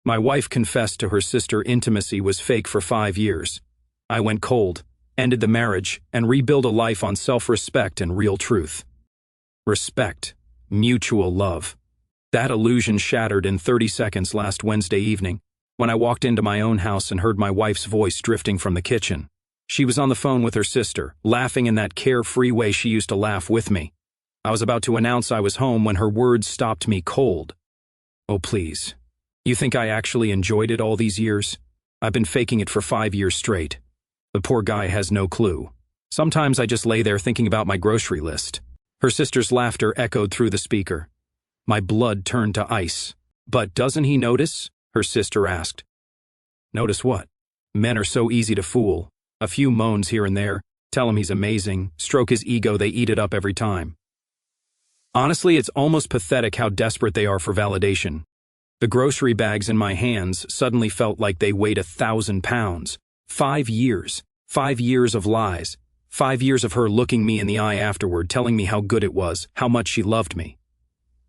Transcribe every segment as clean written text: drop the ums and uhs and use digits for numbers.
My wife confessed to her sister intimacy was fake for 5 years. I went cold, ended the marriage, and rebuilt a life on self-respect and real truth. Respect. Mutual love. That illusion shattered in 30 seconds last Wednesday evening, when I walked into my own house and heard my wife's voice drifting from the kitchen. She was on the phone with her sister, laughing in that carefree way she used to laugh with me. I was about to announce I was home when her words stopped me cold. "Oh, please. You think I actually enjoyed it all these years? I've been faking it for 5 years straight. The poor guy has no clue. Sometimes I just lay there thinking about my grocery list." Her sister's laughter echoed through the speaker. My blood turned to ice. "But doesn't he notice?" her sister asked. "Notice what? Men are so easy to fool. A few moans here and there, tell him he's amazing, stroke his ego, they eat it up every time. Honestly, it's almost pathetic how desperate they are for validation. The grocery bags in my hands suddenly felt like they weighed 1,000 pounds. 5 years. 5 years of lies. 5 years of her looking me in the eye afterward, telling me how good it was, how much she loved me.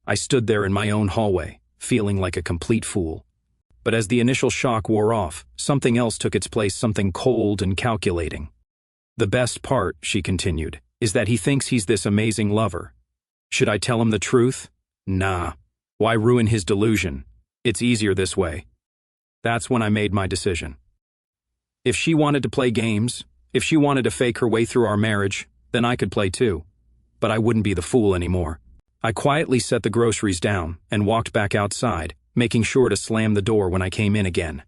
I stood there in my own hallway, feeling like a complete fool. But as the initial shock wore off, something else took its place, something cold and calculating. "The best part," she continued, "is that he thinks he's this amazing lover. Should I tell him the truth? Nah. Why ruin his delusion? It's easier this way." That's when I made my decision. If she wanted to play games, if she wanted to fake her way through our marriage, then I could play too. But I wouldn't be the fool anymore. I quietly set the groceries down and walked back outside, making sure to slam the door when I came in again.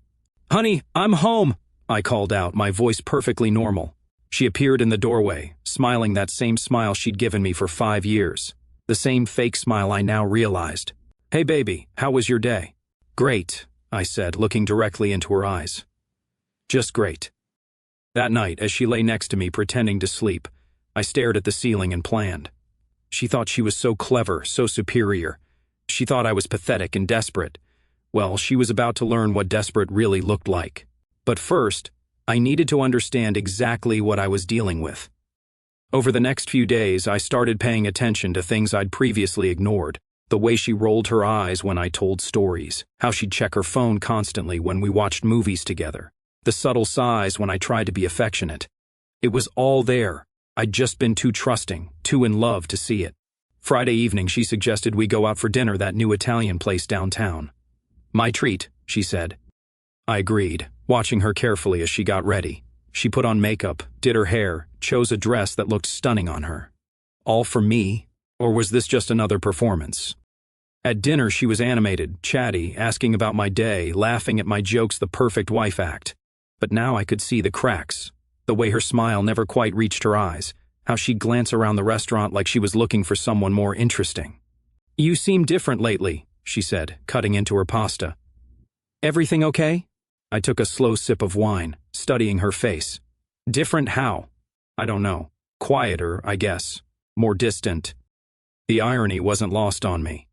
"Honey, I'm home," I called out, my voice perfectly normal. She appeared in the doorway, smiling that same smile she'd given me for 5 years. The same fake smile I now realized. "Hey baby, how was your day?" "Great," I said, looking directly into her eyes. "Just great." That night, as she lay next to me pretending to sleep, I stared at the ceiling and planned. She thought she was so clever, so superior. She thought I was pathetic and desperate. Well, she was about to learn what desperate really looked like. But first, I needed to understand exactly what I was dealing with. Over the next few days, I started paying attention to things I'd previously ignored. The way she rolled her eyes when I told stories, how she'd check her phone constantly when we watched movies together, the subtle sighs when I tried to be affectionate. It was all there. I'd just been too trusting, too in love to see it. Friday evening, she suggested we go out for dinner, that new Italian place downtown. "My treat," she said. I agreed, watching her carefully as she got ready. She put on makeup, did her hair, chose a dress that looked stunning on her. All for me, or was this just another performance? At dinner, she was animated, chatty, asking about my day, laughing at my jokes, the perfect wife act. But now I could see the cracks, the way her smile never quite reached her eyes, how she'd glance around the restaurant like she was looking for someone more interesting. "You seem different lately," she said, cutting into her pasta. "Everything okay?" I took a slow sip of wine, studying her face. "Different how?" "I don't know. Quieter, I guess. More distant." The irony wasn't lost on me.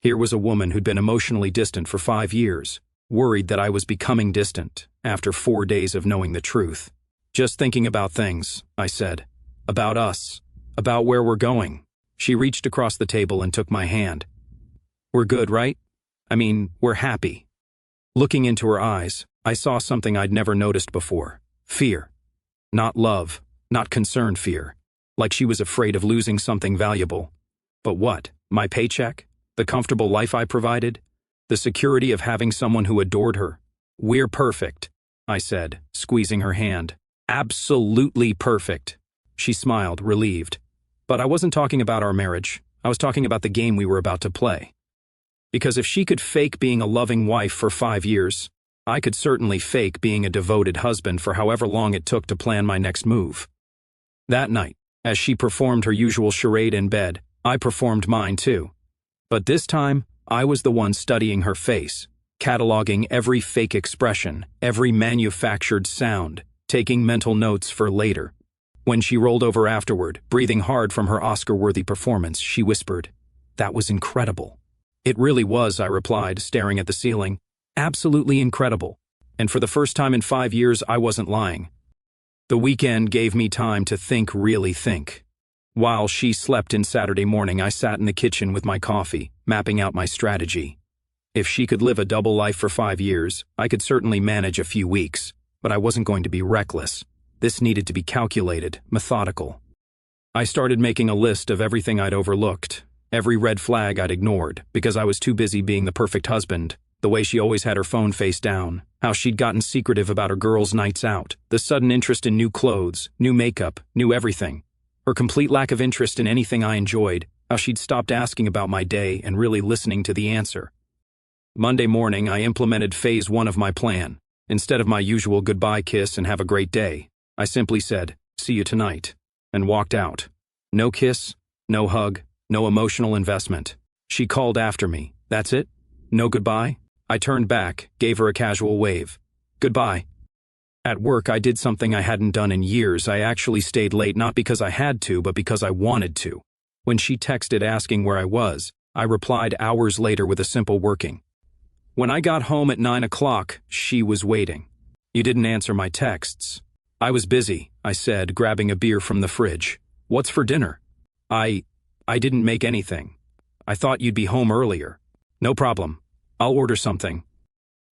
Here was a woman who'd been emotionally distant for 5 years, worried that I was becoming distant after 4 days of knowing the truth. "Just thinking about things," I said. "About us. About where we're going." She reached across the table and took my hand. "We're good, right? I mean, we're happy." Looking into her eyes, I saw something I'd never noticed before. Fear. Not love, not concerned fear. Like she was afraid of losing something valuable. But what? My paycheck? The comfortable life I provided? The security of having someone who adored her? "We're perfect," I said, squeezing her hand. "Absolutely perfect." She smiled, relieved. But I wasn't talking about our marriage. I was talking about the game we were about to play. Because if she could fake being a loving wife for 5 years, I could certainly fake being a devoted husband for however long it took to plan my next move. That night, as she performed her usual charade in bed, I performed mine too. But this time, I was the one studying her face, cataloging every fake expression, every manufactured sound, taking mental notes for later. When she rolled over afterward, breathing hard from her Oscar-worthy performance, she whispered, "That was incredible." "It really was," I replied, staring at the ceiling. "Absolutely incredible." And for the first time in 5 years, I wasn't lying. The weekend gave me time to think, really think. While she slept in Saturday morning, I sat in the kitchen with my coffee, mapping out my strategy. If she could live a double life for 5 years, I could certainly manage a few weeks, but I wasn't going to be reckless. This needed to be calculated, methodical. I started making a list of everything I'd overlooked, every red flag I'd ignored, because I was too busy being the perfect husband, the way she always had her phone face down, how she'd gotten secretive about her girls' nights out, the sudden interest in new clothes, new makeup, new everything, her complete lack of interest in anything I enjoyed, how she'd stopped asking about my day and really listening to the answer. Monday morning, I implemented phase 1 of my plan. Instead of my usual goodbye kiss and have a great day, I simply said, "See you tonight," and walked out. No kiss, no hug, no emotional investment. She called after me. That's it? No goodbye? I turned back, gave her a casual wave. Goodbye. At work, I did something I hadn't done in years. I actually stayed late not because I had to, but because I wanted to. When she texted asking where I was, I replied hours later with a simple working. When I got home at 9 o'clock, she was waiting. You didn't answer my texts. I was busy, I said, grabbing a beer from the fridge. What's for dinner? I didn't make anything. I thought you'd be home earlier. No problem. I'll order something.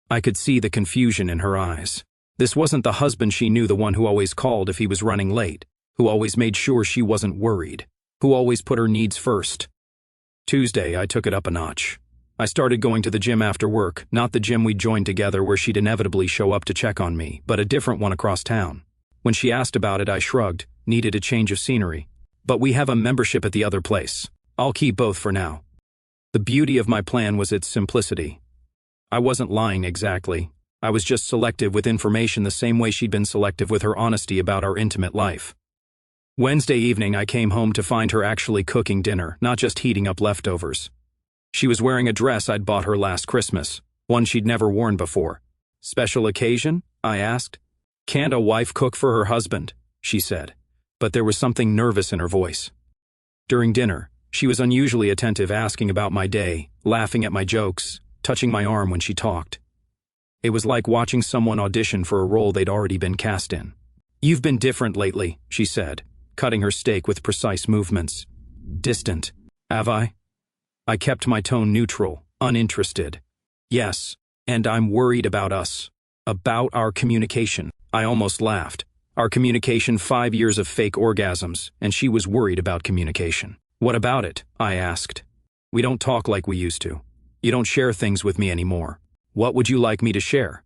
I could see the confusion in her eyes. This wasn't the husband she knew, the one who always called if he was running late, who always made sure she wasn't worried, who always put her needs first. Tuesday, I took it up a notch. I started going to the gym after work, not the gym we'd joined together where she'd inevitably show up to check on me, but a different one across town. When she asked about it, I shrugged, needed a change of scenery. But we have a membership at the other place. I'll keep both for now. The beauty of my plan was its simplicity. I wasn't lying exactly. I was just selective with information the same way she'd been selective with her honesty about our intimate life. Wednesday evening, I came home to find her actually cooking dinner, not just heating up leftovers. She was wearing a dress I'd bought her last Christmas, one she'd never worn before. Special occasion? I asked. Can't a wife cook for her husband? She said, but there was something nervous in her voice. During dinner, she was unusually attentive, asking about my day, laughing at my jokes, touching my arm when she talked. It was like watching someone audition for a role they'd already been cast in. You've been different lately, she said, cutting her steak with precise movements. Distant. Have I? I kept my tone neutral, uninterested. Yes, and I'm worried about us. About our communication. I almost laughed. Our communication, 5 years of fake orgasms, and she was worried about communication. What about it? I asked. We don't talk like we used to. You don't share things with me anymore. What would you like me to share?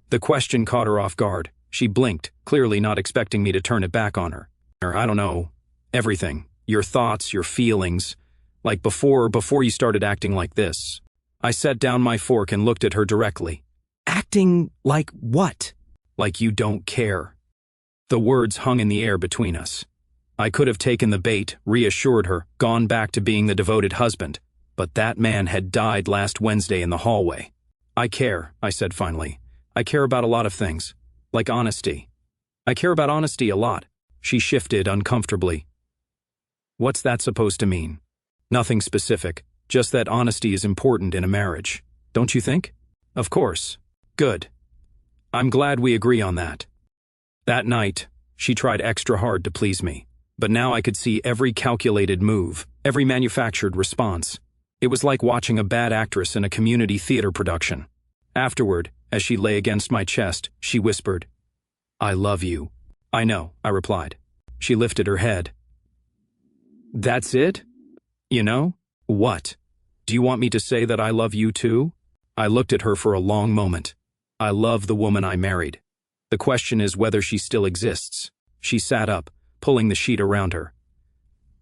The question caught her off guard. She blinked, clearly not expecting me to turn it back on her. I don't know. Everything. Your thoughts, your feelings. Like before you started acting like this. I set down my fork and looked at her directly. Acting like what? Like you don't care. The words hung in the air between us. I could have taken the bait, reassured her, gone back to being the devoted husband, but that man had died last Wednesday in the hallway. I care, I said finally. I care about a lot of things. Like honesty. I care about honesty a lot. She shifted uncomfortably. What's that supposed to mean? Nothing specific, just that honesty is important in a marriage. Don't you think? Of course. Good. I'm glad we agree on that. That night, she tried extra hard to please me, but now I could see every calculated move, every manufactured response. It was like watching a bad actress in a community theater production. Afterward, as she lay against my chest, she whispered, "I love you." I know, I replied. She lifted her head. That's it? You know? What? Do you want me to say that I love you too? I looked at her for a long moment. I love the woman I married. The question is whether she still exists. She sat up, pulling the sheet around her.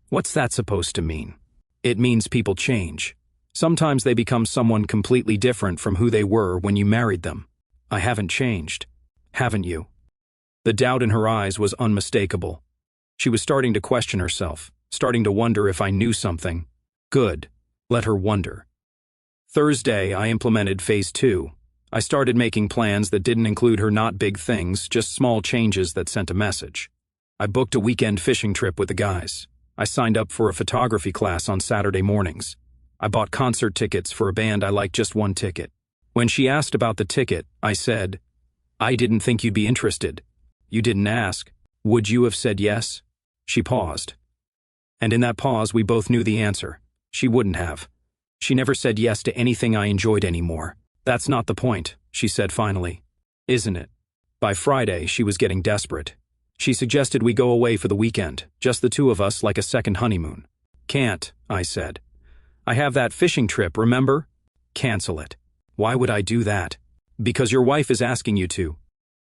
What's that supposed to mean? It means people change. Sometimes they become someone completely different from who they were when you married them. I haven't changed. Haven't you? The doubt in her eyes was unmistakable. She was starting to question herself, starting to wonder if I knew something. Good. Let her wonder. Thursday, I implemented phase 2. I started making plans that didn't include her, not big things, just small changes that sent a message. I booked a weekend fishing trip with the guys. I signed up for a photography class on Saturday mornings. I bought concert tickets for a band I liked, just one ticket. When she asked about the ticket, I said, I didn't think you'd be interested. You didn't ask. Would you have said yes? She paused. And in that pause, we both knew the answer. She wouldn't have. She never said yes to anything I enjoyed anymore. That's not the point, she said finally. Isn't it? By Friday, she was getting desperate. She suggested we go away for the weekend, just the two of us, like a second honeymoon. Can't, I said. I have that fishing trip, remember? Cancel it. Why would I do that? Because your wife is asking you to.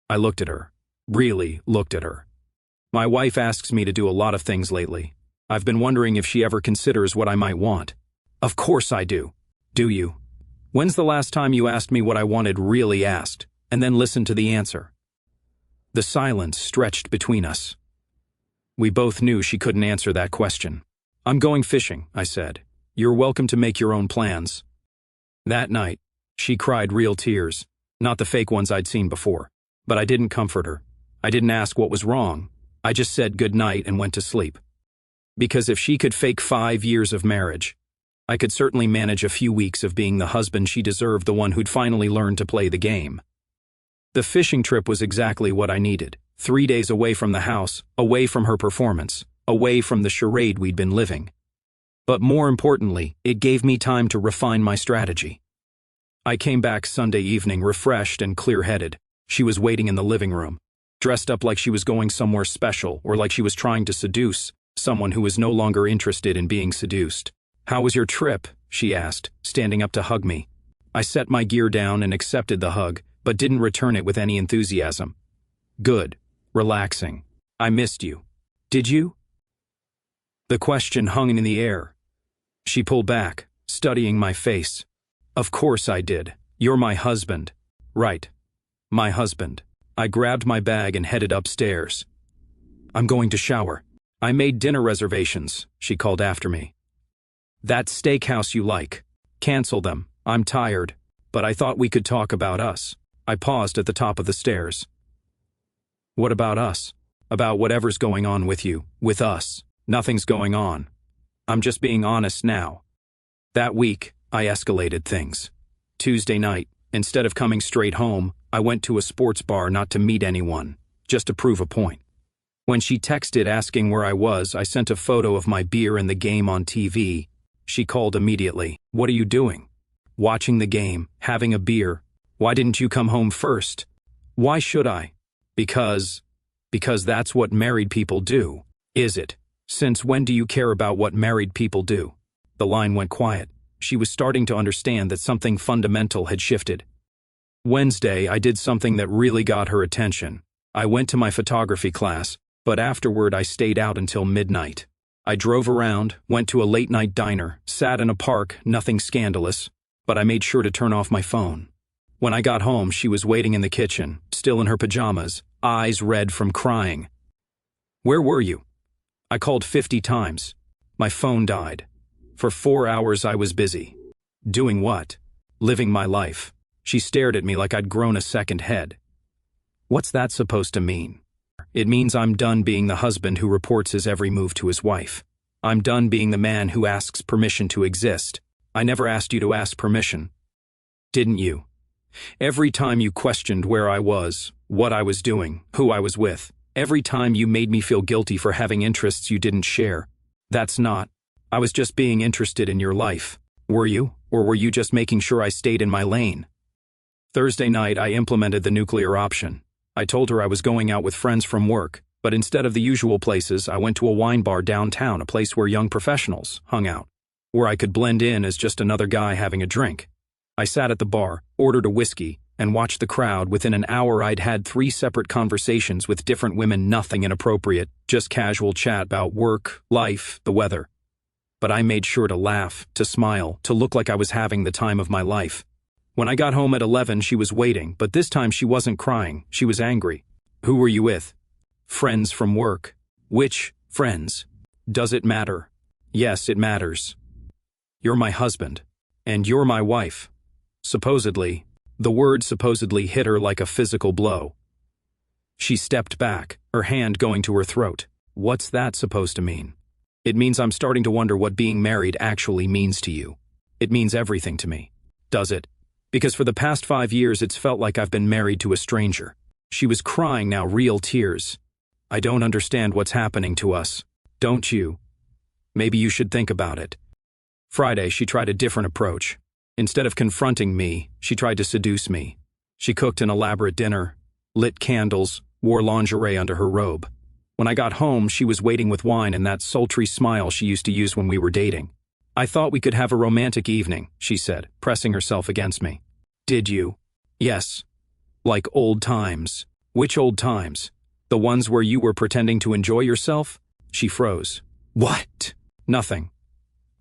I looked at her. Really looked at her. My wife asks me to do a lot of things lately. I've been wondering if she ever considers what I might want. Of course I do. Do you? When's the last time you asked me what I wanted, really asked, and then listened to the answer? The silence stretched between us. We both knew she couldn't answer that question. I'm going fishing, I said. You're welcome to make your own plans. That night, she cried real tears, not the fake ones I'd seen before. But I didn't comfort her. I didn't ask what was wrong. I just said good night and went to sleep. Because if she could fake 5 years of marriage, I could certainly manage a few weeks of being the husband she deserved, the one who'd finally learned to play the game. The fishing trip was exactly what I needed. 3 days away from the house, away from her performance, away from the charade we'd been living. But more importantly, it gave me time to refine my strategy. I came back Sunday evening refreshed and clear-headed. She was waiting in the living room, dressed up like she was going somewhere special or like she was trying to seduce someone who was no longer interested in being seduced. How was your trip? She asked, standing up to hug me. I set my gear down and accepted the hug, but didn't return it with any enthusiasm. Good. Relaxing. I missed you. Did you? The question hung in the air. She pulled back, studying my face. Of course I did. You're my husband. Right. My husband. I grabbed my bag and headed upstairs. I'm going to shower. I made dinner reservations, she called after me. That steakhouse you like. Cancel them. I'm tired. But I thought we could talk about us. I paused at the top of the stairs. What about us? About whatever's going on with you, with us. Nothing's going on. I'm just being honest now. That week, I escalated things. Tuesday night, instead of coming straight home, I went to a sports bar not to meet anyone, just to prove a point. When she texted asking where I was, I sent a photo of my beer and the game on TV. She called immediately. What are you doing? Watching the game, having a beer. Why didn't you come home first? Why should I? Because that's what married people do. Is it? Since when do you care about what married people do? The line went quiet. She was starting to understand that something fundamental had shifted. Wednesday, I did something that really got her attention. I went to my photography class, but afterward I stayed out until midnight. I drove around, went to a late-night diner, sat in a park, nothing scandalous, but I made sure to turn off my phone. When I got home, she was waiting in the kitchen, still in her pajamas, eyes red from crying. Where were you? I called 50 times. My phone died. For 4 hours I was busy. Doing what? Living my life. She stared at me like I'd grown a second head. What's that supposed to mean? It means I'm done being the husband who reports his every move to his wife. I'm done being the man who asks permission to exist. I never asked you to ask permission. Didn't you? Every time you questioned where I was, what I was doing, who I was with, every time you made me feel guilty for having interests you didn't share. That's not. I was just being interested in your life. Were you? Or were you just making sure I stayed in my lane? Thursday night, I implemented the nuclear option. I told her I was going out with friends from work, but instead of the usual places, I went to a wine bar downtown, a place where young professionals hung out, where I could blend in as just another guy having a drink. I sat at the bar, ordered a whiskey, and watched the crowd. Within an hour, I'd had 3 separate conversations with different women, nothing inappropriate, just casual chat about work, life, the weather. But I made sure to laugh, to smile, to look like I was having the time of my life. When I got home at 11, she was waiting, but this time she wasn't crying, she was angry. Who were you with? Friends from work. Which friends? Does it matter? Yes, it matters. You're my husband. And you're my wife. Supposedly. The word supposedly hit her like a physical blow. She stepped back, her hand going to her throat. What's that supposed to mean? It means I'm starting to wonder what being married actually means to you. It means everything to me. Does it? Because for the past 5 years it's felt like I've been married to a stranger. She was crying now, real tears. I don't understand what's happening to us. Don't you? Maybe you should think about it. Friday, she tried a different approach. Instead of confronting me, she tried to seduce me. She cooked an elaborate dinner, lit candles, wore lingerie under her robe. When I got home, she was waiting with wine and that sultry smile she used to use when we were dating. I thought we could have a romantic evening, she said, pressing herself against me. Did you? Yes. Like old times. Which old times? The ones where you were pretending to enjoy yourself? She froze. What? Nothing.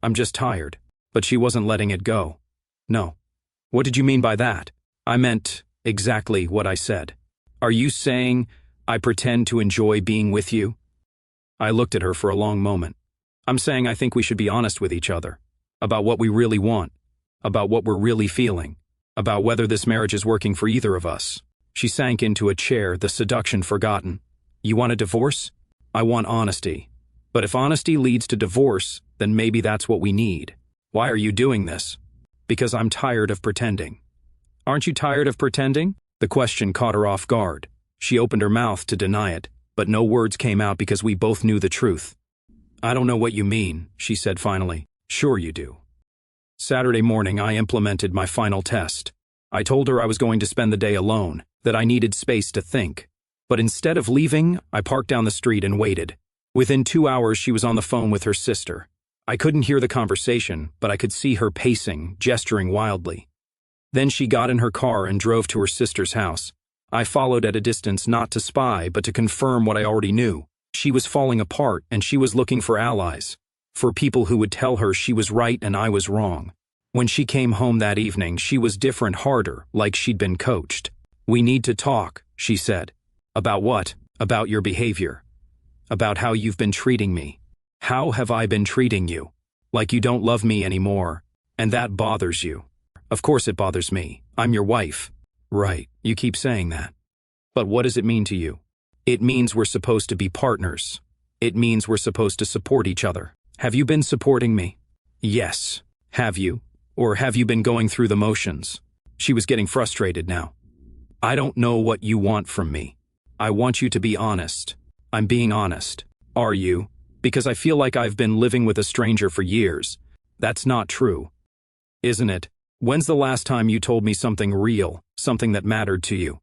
I'm just tired. But she wasn't letting it go. No. What did you mean by that? I meant exactly what I said. Are you saying I pretend to enjoy being with you? I looked at her for a long moment. I'm saying I think we should be honest with each other. About what we really want. About what we're really feeling. About whether this marriage is working for either of us. She sank into a chair, the seduction forgotten. You want a divorce? I want honesty. But if honesty leads to divorce, then maybe that's what we need. Why are you doing this? Because I'm tired of pretending. Aren't you tired of pretending? The question caught her off guard. She opened her mouth to deny it, but no words came out because we both knew the truth. I don't know what you mean, she said finally. Sure you do. Saturday morning, I implemented my final test. I told her I was going to spend the day alone, that I needed space to think. But instead of leaving, I parked down the street and waited. Within 2 hours, she was on the phone with her sister. I couldn't hear the conversation, but I could see her pacing, gesturing wildly. Then she got in her car and drove to her sister's house. I followed at a distance not to spy, but to confirm what I already knew. She was falling apart, and she was looking for allies. For people who would tell her she was right and I was wrong. When she came home that evening, she was different, harder, like she'd been coached. We need to talk, she said. About what? About your behavior. About how you've been treating me. How have I been treating you? Like you don't love me anymore. And that bothers you. Of course it bothers me. I'm your wife. Right, you keep saying that. But what does it mean to you? It means we're supposed to be partners. It means we're supposed to support each other. Have you been supporting me? Yes. Have you? Or have you been going through the motions? She was getting frustrated now. I don't know what you want from me. I want you to be honest. I'm being honest. Are you? Because I feel like I've been living with a stranger for years. That's not true. Isn't it? When's the last time you told me something real, something that mattered to you?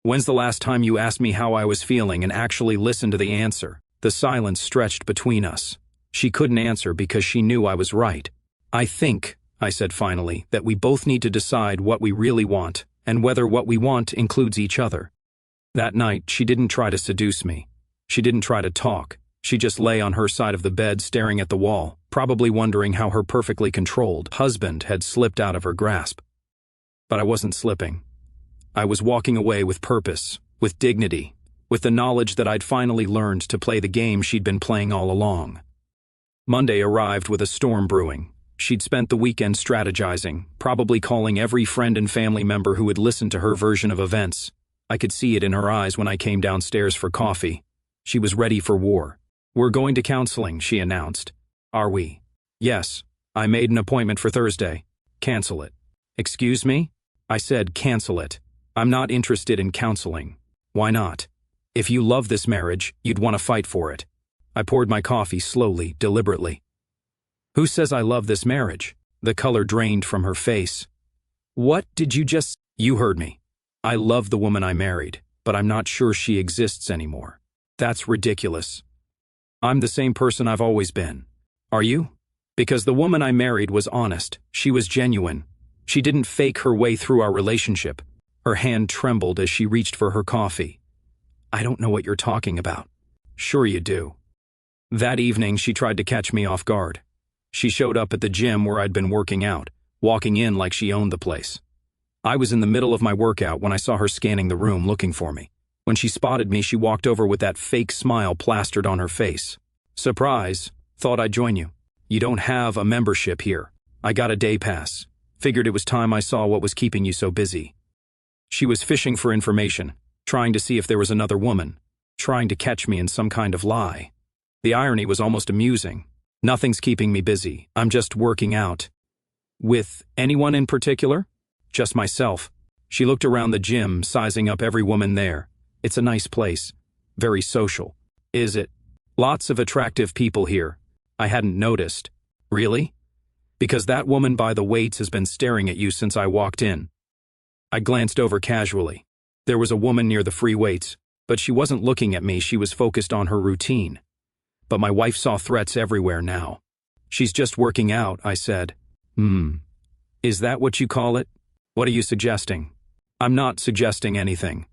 When's the last time you asked me how I was feeling and actually listened to the answer? The silence stretched between us. She couldn't answer because she knew I was right. I think, I said finally, that we both need to decide what we really want, and whether what we want includes each other. That night, she didn't try to seduce me. She didn't try to talk. She just lay on her side of the bed staring at the wall, probably wondering how her perfectly controlled husband had slipped out of her grasp. But I wasn't slipping. I was walking away with purpose, with dignity, with the knowledge that I'd finally learned to play the game she'd been playing all along. Monday arrived with a storm brewing. She'd spent the weekend strategizing, probably calling every friend and family member who had listened to her version of events. I could see it in her eyes when I came downstairs for coffee. She was ready for war. We're going to counseling, she announced. Are we? Yes. I made an appointment for Thursday. Cancel it. Excuse me? I said cancel it. I'm not interested in counseling. Why not? If you love this marriage, you'd want to fight for it. I poured my coffee slowly, deliberately. Who says I love this marriage? The color drained from her face. What did you just... You heard me. I love the woman I married, but I'm not sure she exists anymore. That's ridiculous. I'm the same person I've always been. Are you? Because the woman I married was honest. She was genuine. She didn't fake her way through our relationship. Her hand trembled as she reached for her coffee. I don't know what you're talking about. Sure you do. That evening, she tried to catch me off guard. She showed up at the gym where I'd been working out, walking in like she owned the place. I was in the middle of my workout when I saw her scanning the room looking for me. When she spotted me, she walked over with that fake smile plastered on her face. Surprise, thought I'd join you. You don't have a membership here. I got a day pass. Figured it was time I saw what was keeping you so busy. She was fishing for information, trying to see if there was another woman, trying to catch me in some kind of lie. The irony was almost amusing. Nothing's keeping me busy. I'm just working out. With anyone in particular? Just myself. She looked around the gym, sizing up every woman there. It's a nice place. Very social. Is it? Lots of attractive people here. I hadn't noticed. Really? Because that woman by the weights has been staring at you since I walked in. I glanced over casually. There was a woman near the free weights, but she wasn't looking at me, she was focused on her routine. But my wife saw threats everywhere now. She's just working out, I said. Is that what you call it? What are you suggesting? I'm not suggesting anything.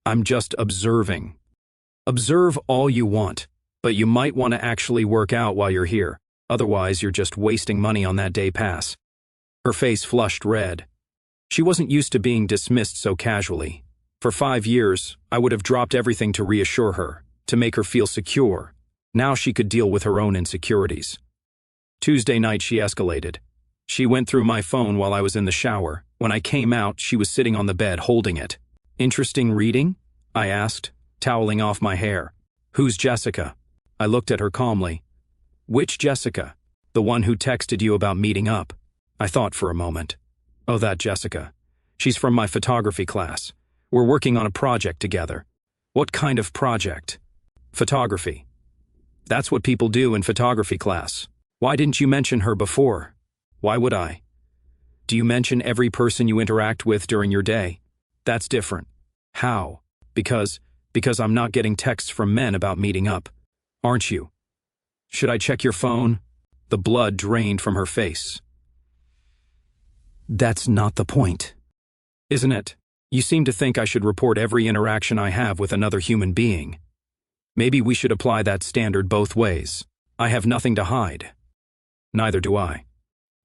I'm just observing. Observe all you want, but you might want to actually work out while you're here. Otherwise, you're just wasting money on that day pass. Her face flushed red. She wasn't used to being dismissed so casually. For 5 years, I would have dropped everything to reassure her, to make her feel secure. Now she could deal with her own insecurities. Tuesday night she escalated. She went through my phone while I was in the shower. When I came out, she was sitting on the bed holding it. Interesting reading? I asked, toweling off my hair. Who's Jessica? I looked at her calmly. Which Jessica? The one who texted you about meeting up. I thought for a moment. Oh, that Jessica. She's from my photography class. We're working on a project together. What kind of project? Photography. That's what people do in photography class. Why didn't you mention her before? Why would I? Do you mention every person you interact with during your day? That's different. How? Because I'm not getting texts from men about meeting up. Aren't you? Should I check your phone? The blood drained from her face. That's not the point. Isn't it? You seem to think I should report every interaction I have with another human being. Maybe we should apply that standard both ways. I have nothing to hide. Neither do I.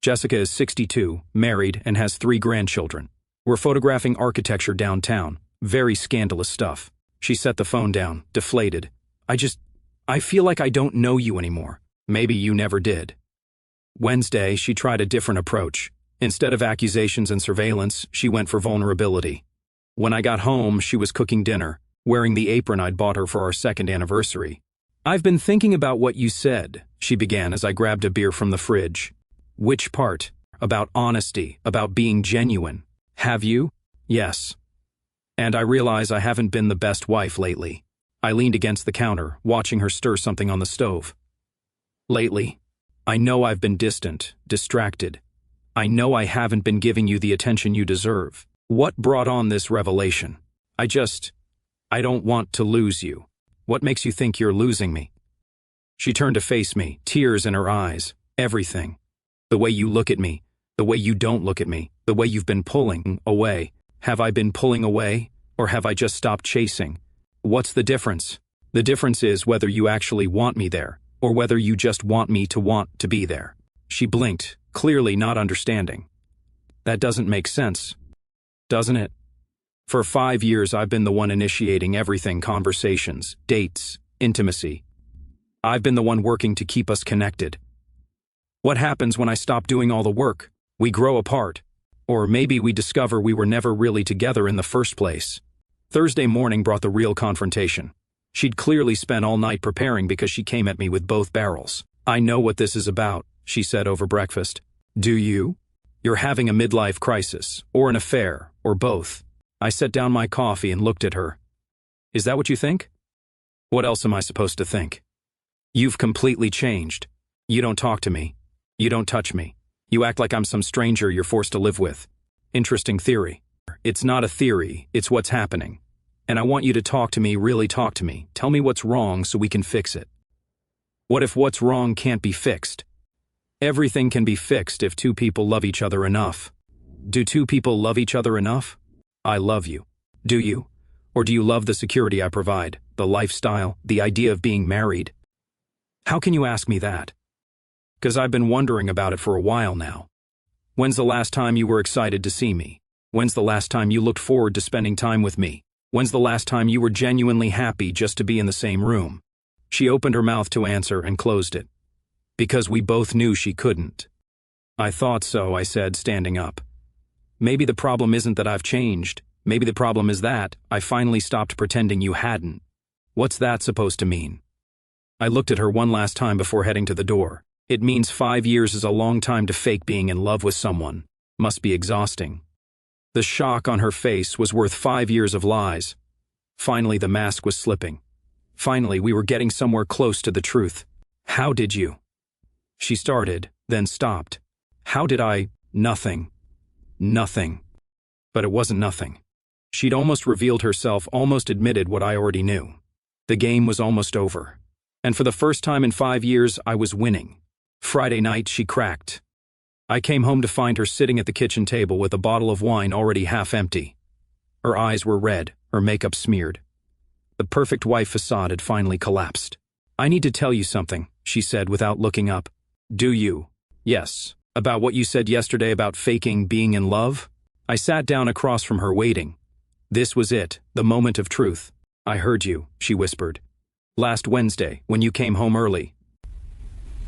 Jessica is 62, married, and has 3 grandchildren. We're photographing architecture downtown. Very scandalous stuff. She set the phone down, deflated. I feel like I don't know you anymore. Maybe you never did. Wednesday, she tried a different approach. Instead of accusations and surveillance, she went for vulnerability. When I got home, she was cooking dinner, wearing the apron I'd bought her for our 2nd anniversary. I've been thinking about what you said, she began as I grabbed a beer from the fridge. Which part? About honesty, about being genuine. Have you? Yes. And I realize I haven't been the best wife lately. I leaned against the counter, watching her stir something on the stove. Lately, I know I've been distant, distracted. I know I haven't been giving you the attention you deserve. What brought on this revelation? I don't want to lose you. What makes you think you're losing me? She turned to face me, tears in her eyes. Everything. The way you look at me, the way you don't look at me, the way you've been pulling away. Have I been pulling away, or have I just stopped chasing? What's the difference? The difference is whether you actually want me there, or whether you just want me to want to be there. She blinked, clearly not understanding. That doesn't make sense, doesn't it? For 5 years I've been the one initiating everything: conversations, dates, intimacy. I've been the one working to keep us connected. What happens when I stop doing all the work? We grow apart. Or maybe we discover we were never really together in the first place. Thursday morning brought the real confrontation. She'd clearly spent all night preparing because she came at me with both barrels. I know what this is about, she said over breakfast. Do you? You're having a midlife crisis, or an affair, or both. I set down my coffee and looked at her. Is that what you think? What else am I supposed to think? You've completely changed. You don't talk to me. You don't touch me. You act like I'm some stranger you're forced to live with. Interesting theory. It's not a theory, it's what's happening. And I want you to talk to me, really talk to me. Tell me what's wrong so we can fix it. What if what's wrong can't be fixed? Everything can be fixed if 2 people love each other enough. Do 2 people love each other enough? I love you. Do you? Or do you love the security I provide, the lifestyle, the idea of being married? How can you ask me that? Because I've been wondering about it for a while now. When's the last time you were excited to see me? When's the last time you looked forward to spending time with me? When's the last time you were genuinely happy just to be in the same room? She opened her mouth to answer and closed it. Because we both knew she couldn't. I thought so, I said, standing up. Maybe the problem isn't that I've changed. Maybe the problem is that I finally stopped pretending you hadn't. What's that supposed to mean? I looked at her one last time before heading to the door. It means 5 years is a long time to fake being in love with someone. Must be exhausting. The shock on her face was worth 5 years of lies. Finally, the mask was slipping. Finally, we were getting somewhere close to the truth. How did you? She started, then stopped. How did I? Nothing. Nothing. But it wasn't nothing. She'd almost revealed herself, almost admitted what I already knew. The game was almost over. And for the first time in 5 years, I was winning. Friday night, she cracked. I came home to find her sitting at the kitchen table with a bottle of wine already half empty. Her eyes were red, her makeup smeared. The perfect wife facade had finally collapsed. "I need to tell you something," she said without looking up. "Do you?" "Yes. About what you said yesterday about faking being in love?" I sat down across from her, waiting. This was it, the moment of truth. "I heard you," she whispered. "Last Wednesday, when you came home early."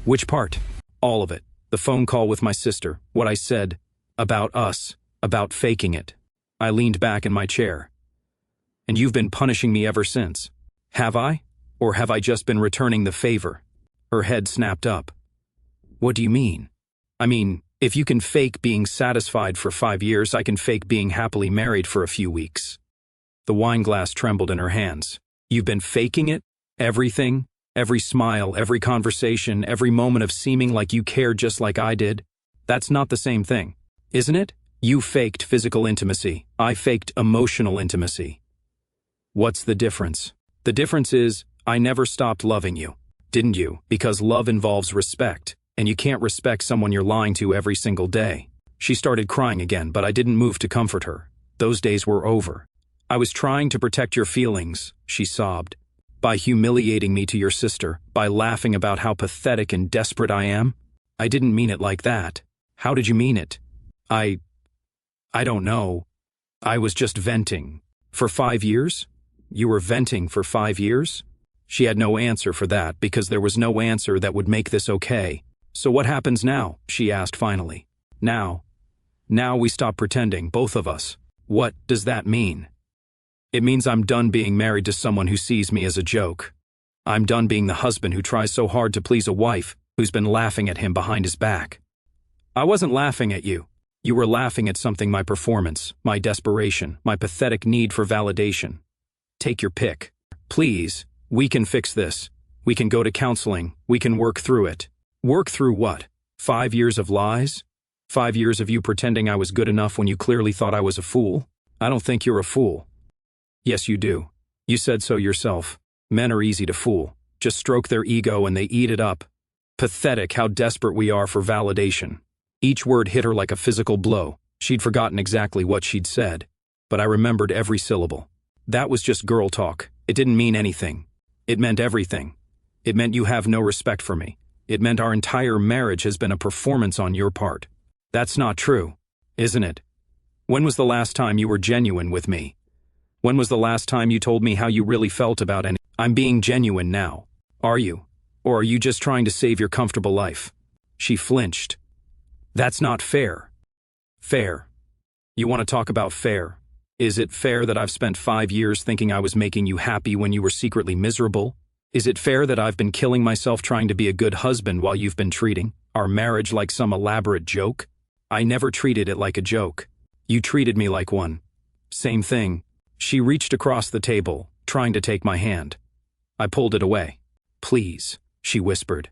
"Which part?" "All of it. The phone call with my sister, what I said, about us, about faking it." I leaned back in my chair. "And you've been punishing me ever since. Have I? Or have I just been returning the favor?" Her head snapped up. "What do you mean?" "I mean, if you can fake being satisfied for 5 years, I can fake being happily married for a few weeks." The wine glass trembled in her hands. "You've been faking it? Everything? Every smile, every conversation, every moment of seeming like you cared just like I did? That's not the same thing, isn't it? You faked physical intimacy. I faked emotional intimacy. What's the difference?" "The difference is, I never stopped loving you. Didn't you? Because love involves respect, and you can't respect someone you're lying to every single day." She started crying again, but I didn't move to comfort her. Those days were over. "I was trying to protect your feelings," she sobbed. "By humiliating me to your sister, by laughing about how pathetic and desperate I am? I didn't mean it like that." "How did you mean it?" I don't know. I was just venting." "For 5 years? You were venting for 5 years?" She had no answer for that, because there was no answer that would make this okay. "So what happens now?" she asked finally. Now we stop pretending, both of us." "What does that mean?" "It means I'm done being married to someone who sees me as a joke. I'm done being the husband who tries so hard to please a wife who's been laughing at him behind his back." "I wasn't laughing at you. You were laughing at something, my performance, my desperation, my pathetic need for validation. Take your pick. Please, we can fix this. We can go to counseling. We can work through it." "Work through what? 5 years of lies? 5 years of you pretending I was good enough when you clearly thought I was a fool? I don't think you're a fool." "Yes, you do. You said so yourself. Men are easy to fool. Just stroke their ego and they eat it up. Pathetic how desperate we are for validation." Each word hit her like a physical blow. She'd forgotten exactly what she'd said, but I remembered every syllable. "That was just girl talk. It didn't mean anything. It meant everything. It meant you have no respect for me. It meant our entire marriage has been a performance on your part." "That's not true, isn't it? When was the last time you were genuine with me? When was the last time you told me how you really felt about anything?" "I'm being genuine now. Are you? Or are you just trying to save your comfortable life?" She flinched. "That's not fair." "Fair? You want to talk about fair? Is it fair that I've spent 5 years thinking I was making you happy when you were secretly miserable? Is it fair that I've been killing myself trying to be a good husband while you've been treating our marriage like some elaborate joke? I never treated it like a joke. You treated me like one. Same thing." She reached across the table, trying to take my hand. I pulled it away. "Please," she whispered.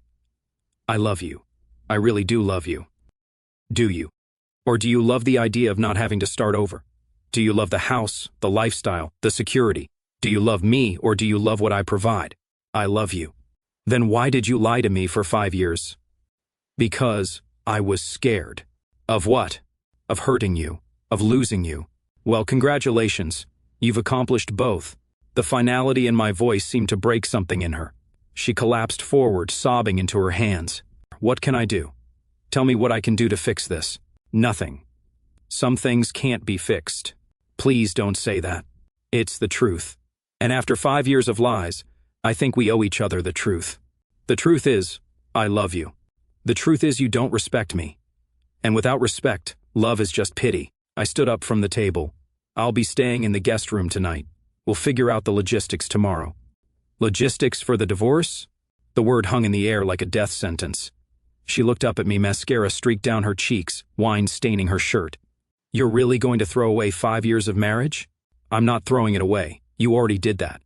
"I love you. I really do love you." "Do you? Or do you love the idea of not having to start over? Do you love the house, the lifestyle, the security? Do you love me, or do you love what I provide?" "I love you." "Then why did you lie to me for 5 years?" "Because I was scared." "Of what?" "Of hurting you, of losing you." "Well, congratulations. You've accomplished both." The finality in my voice seemed to break something in her. She collapsed forward, sobbing into her hands. "What can I do? Tell me what I can do to fix this." "Nothing. Some things can't be fixed." "Please don't say that. It's the truth. And after 5 years of lies, I think we owe each other the truth. The truth is, I love you. The truth is you don't respect me. And without respect, love is just pity." I stood up from the table. "I'll be staying in the guest room tonight. We'll figure out the logistics tomorrow." "Logistics for the divorce?" The word hung in the air like a death sentence. She looked up at me, mascara streaked down her cheeks, wine staining her shirt. "You're really going to throw away 5 years of marriage?" "I'm not throwing it away. You already did that.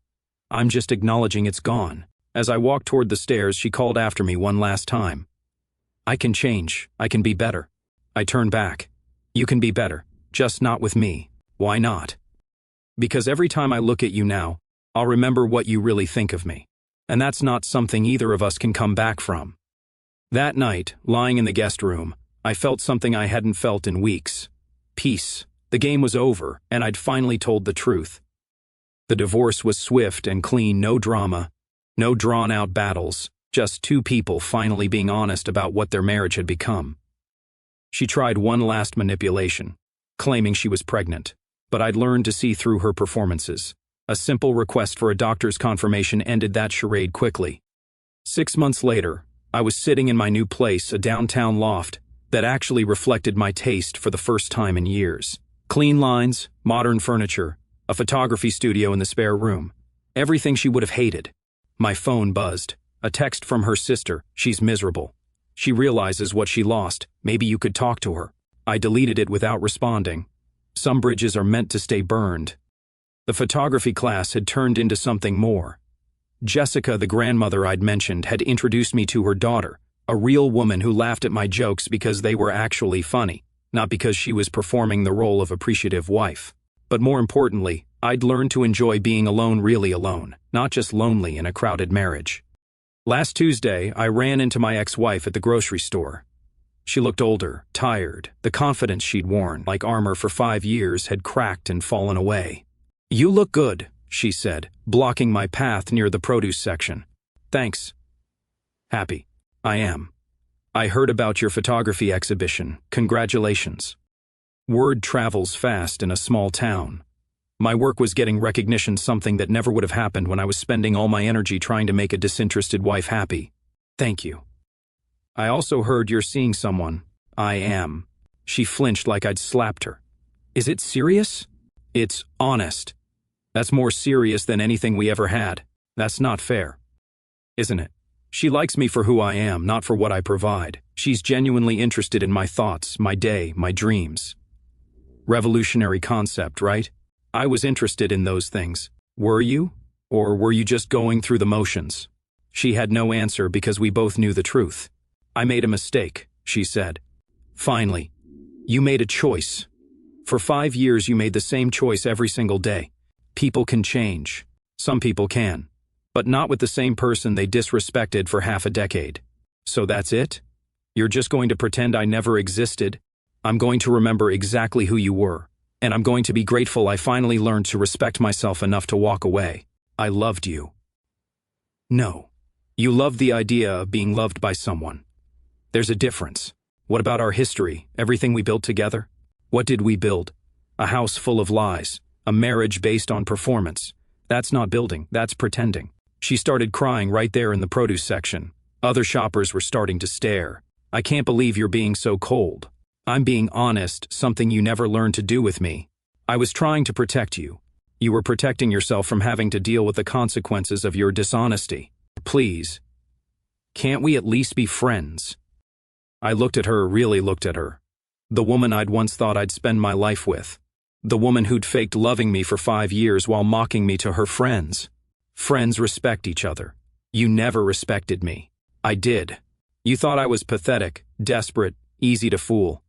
I'm just acknowledging it's gone." As I walked toward the stairs, she called after me one last time. "I can change. I can be better. I turned back. You can be better, just not with me. Why not? Because every time I look at you now, I'll remember what you really think of me. And that's not something either of us can come back from. That night, lying in the guest room, I felt something I hadn't felt in weeks. Peace. The game was over, and I'd finally told the truth. The divorce was swift and clean, no drama, no drawn-out battles, just two people finally being honest about what their marriage had become. She tried one last manipulation, claiming she was pregnant, but I'd learned to see through her performances. A simple request for a doctor's confirmation ended that charade quickly. 6 months later, I was sitting in my new place, a downtown loft, that actually reflected my taste for the first time in years. Clean lines, modern furniture, a photography studio in the spare room. Everything she would have hated. My phone buzzed. A text from her sister. She's miserable. She realizes what she lost. Maybe you could talk to her. I deleted it without responding. Some bridges are meant to stay burned. The photography class had turned into something more. Jessica, the grandmother I'd mentioned, had introduced me to her daughter, a real woman who laughed at my jokes because they were actually funny, not because she was performing the role of appreciative wife. But more importantly, I'd learned to enjoy being alone, really alone, not just lonely in a crowded marriage. Last Tuesday, I ran into my ex-wife at the grocery store. She looked older, tired. The confidence she'd worn, like armor for 5 years, had cracked and fallen away. "You look good," she said, blocking my path near the produce section. "Thanks." "Happy." "I am. I heard about your photography exhibition. Congratulations." Word travels fast in a small town. My work was getting recognition, something that never would have happened when I was spending all my energy trying to make a disinterested wife happy. "Thank you." "I also heard you're seeing someone." "I am." She flinched like I'd slapped her. "Is it serious?" "It's honest." "That's more serious than anything we ever had." "That's not fair." "Isn't it?" "She likes me for who I am, not for what I provide. She's genuinely interested in my thoughts, my day, my dreams." Revolutionary concept, right? I was interested in those things. Were you? Or were you just going through the motions? She had no answer because we both knew the truth. "I made a mistake," she said. "Finally. You made a choice. For 5 years you made the same choice every single day. People can change. Some people can. But not with the same person they disrespected for half a decade. So that's it? You're just going to pretend I never existed? I'm going to remember exactly who you were. And I'm going to be grateful I finally learned to respect myself enough to walk away. I loved you." "No. You loved the idea of being loved by someone. There's a difference. What about our history, everything we built together? What did we build? A house full of lies, a marriage based on performance. That's not building, that's pretending." She started crying right there in the produce section. Other shoppers were starting to stare. "I can't believe you're being so cold." "I'm being honest, something you never learned to do with me. I was trying to protect you. You were protecting yourself from having to deal with the consequences of your dishonesty. Please. Can't we at least be friends?" I looked at her, really looked at her. The woman I'd once thought I'd spend my life with. The woman who'd faked loving me for 5 years while mocking me to her friends. Friends respect each other. You never respected me. I did. You thought I was pathetic, desperate, easy to fool.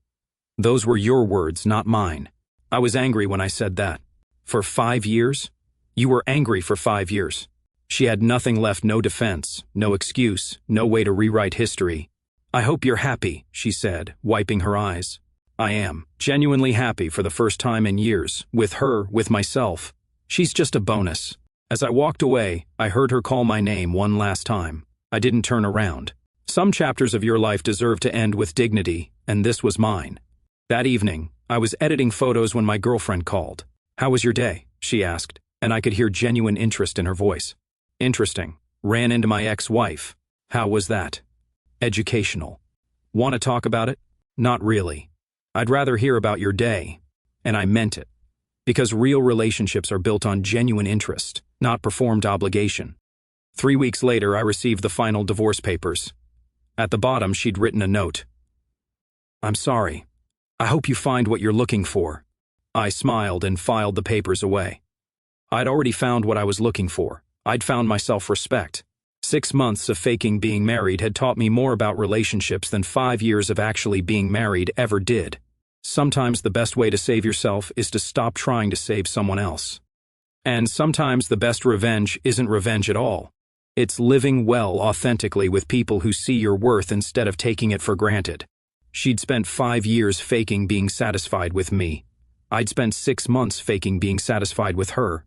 Those were your words, not mine. I was angry when I said that. For 5 years? You were angry for 5 years. She had nothing left, no defense, no excuse, no way to rewrite history. "I hope you're happy," she said, wiping her eyes. "I am. Genuinely happy for the first time in years. With her, with myself. She's just a bonus." As I walked away, I heard her call my name one last time. I didn't turn around. Some chapters of your life deserve to end with dignity, and this was mine. That evening, I was editing photos when my girlfriend called. "How was your day?" she asked, and I could hear genuine interest in her voice. "Interesting. Ran into my ex-wife." "How was that?" "Educational." "Want to talk about it?" "Not really. I'd rather hear about your day." And I meant it. Because real relationships are built on genuine interest, not performed obligation. 3 weeks later, I received the final divorce papers. At the bottom, she'd written a note. "I'm sorry. I hope you find what you're looking for." I smiled and filed the papers away. I'd already found what I was looking for. I'd found my self-respect. 6 months of faking being married had taught me more about relationships than 5 years of actually being married ever did. Sometimes the best way to save yourself is to stop trying to save someone else. And sometimes the best revenge isn't revenge at all. It's living well authentically with people who see your worth instead of taking it for granted. She'd spent 5 years faking being satisfied with me. I'd spent 6 months faking being satisfied with her.